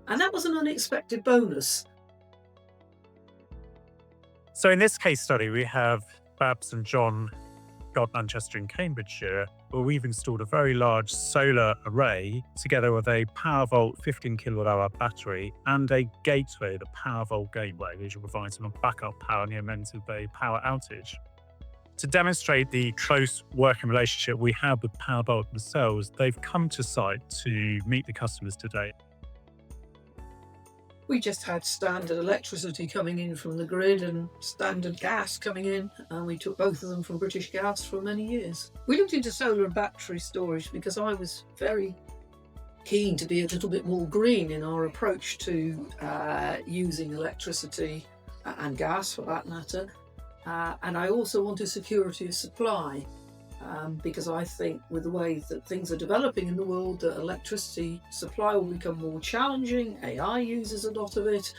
And that was an unexpected bonus. So in this case study, we have Babs and John, Godmanchester in Cambridgeshire, where we've installed a very large solar array together with a Powervault 15 kilowatt hour battery and a gateway, the Powervault gateway, which will provide some backup power in the event of a power outage. To demonstrate the close working relationship we have with Powervault themselves, they've come to site to meet the customers today. We just had standard electricity coming in from the grid and standard gas coming in, and we took both of them from British Gas for many years. We looked into solar and battery storage because I was very keen to be a little bit more green in our approach to using electricity and gas for that matter. And I also wanted security of supply. Because I think with the way that things are developing in the world, that electricity supply will become more challenging. AI uses a lot of it,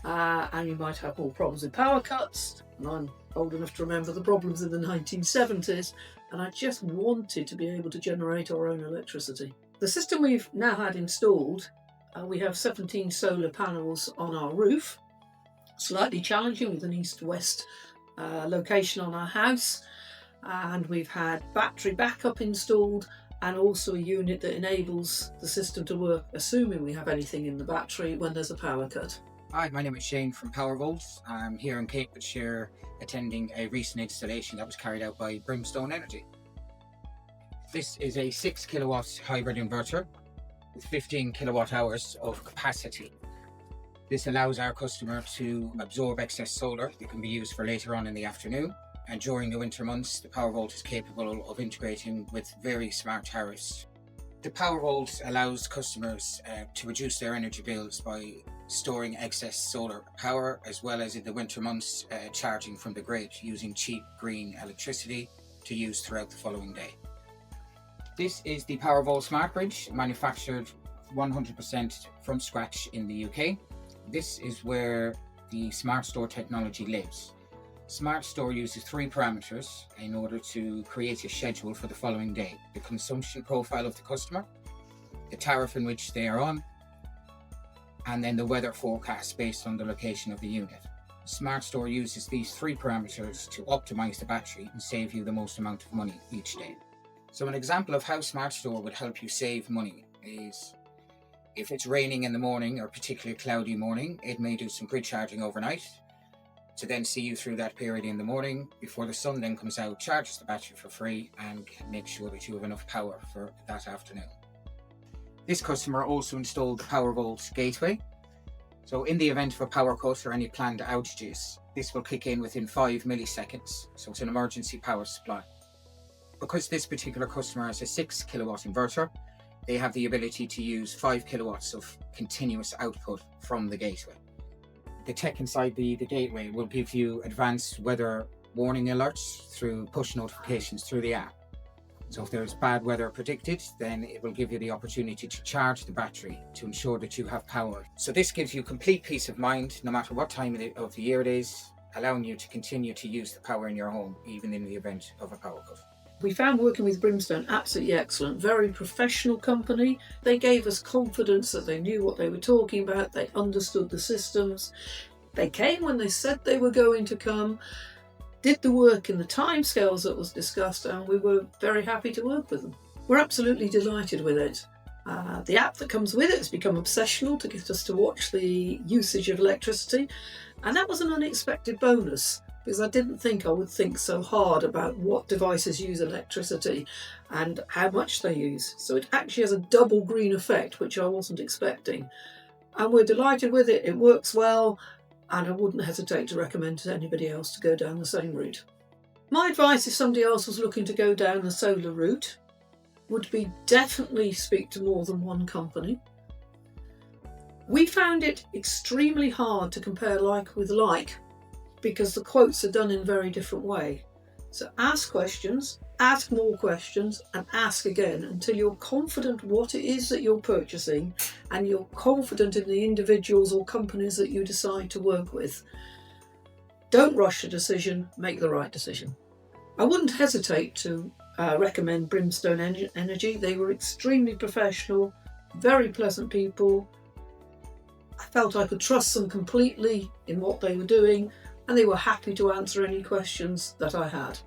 and you might have more problems with power cuts. And I'm old enough to remember the problems in the 1970s, and I just wanted to be able to generate our own electricity. The system we've now had installed, we have 17 solar panels on our roof, slightly challenging with an east-west location on our house. And we've had battery backup installed and also a unit that enables the system to work, assuming we have anything in the battery, when there's a power cut. Hi, my name is Shane from Powervault. I'm here in Cambridgeshire attending a recent installation that was carried out by Brimstone Energy. This is a 6 kilowatt hybrid inverter with 15 kilowatt hours of capacity. This allows our customer to absorb excess solar that can be used for later on in the afternoon. And during the winter months, the Powervault is capable of integrating with very smart tariffs. The Powervault allows customers to reduce their energy bills by storing excess solar power, as well as in the winter months, charging from the grid using cheap green electricity to use throughout the following day. This is the Powervault Smart Bridge, manufactured 100% from scratch in the UK. This is where the Smart Store technology lives. Smart Store uses 3 parameters in order to create a schedule for the following day: the consumption profile of the customer, the tariff in which they are on, and then the weather forecast based on the location of the unit. Smart Store uses these 3 parameters to optimize the battery and save you the most amount of money each day. So an example of how Smart Store would help you save money is if it's raining in the morning or a particularly cloudy morning, it may do some grid charging overnight to then see you through that period in the morning before the sun then comes out, charges the battery for free and make sure that you have enough power for that afternoon. This customer also installed the Powervault gateway. So in the event of a power cut or any planned outages, this will kick in within 5 milliseconds. So it's an emergency power supply. Because this particular customer has a 6 kilowatt inverter, they have the ability to use 5 kilowatts of continuous output from the gateway. The tech inside the gateway will give you advanced weather warning alerts through push notifications through the app. So if there's bad weather predicted, then it will give you the opportunity to charge the battery to ensure that you have power. So this gives you complete peace of mind, no matter what time of the year it is, allowing you to continue to use the power in your home, even in the event of a power cut. We found working with Brimstone absolutely excellent, very professional company. They gave us confidence that they knew what they were talking about, they understood the systems. They came when they said they were going to come, did the work in the timescales that was discussed, and we were very happy to work with them. We're absolutely delighted with it. The app that comes with it has become obsessional to get us to watch the usage of electricity, and that was an unexpected bonus, because I didn't think I would think so hard about what devices use electricity and how much they use. So it actually has a double green effect, which I wasn't expecting. And we're delighted with it. It works well, and I wouldn't hesitate to recommend to anybody else to go down the same route. My advice, if somebody else was looking to go down the solar route, would be definitely speak to more than one company. We found it extremely hard to compare like with like, because the quotes are done in a very different way. So ask questions, ask more questions, and ask again until you're confident what it is that you're purchasing and you're confident in the individuals or companies that you decide to work with. Don't rush a decision, make the right decision. I wouldn't hesitate to recommend Brimstone Energy. They were extremely professional, very pleasant people, I felt I could trust them completely in what they were doing, and they were happy to answer any questions that I had.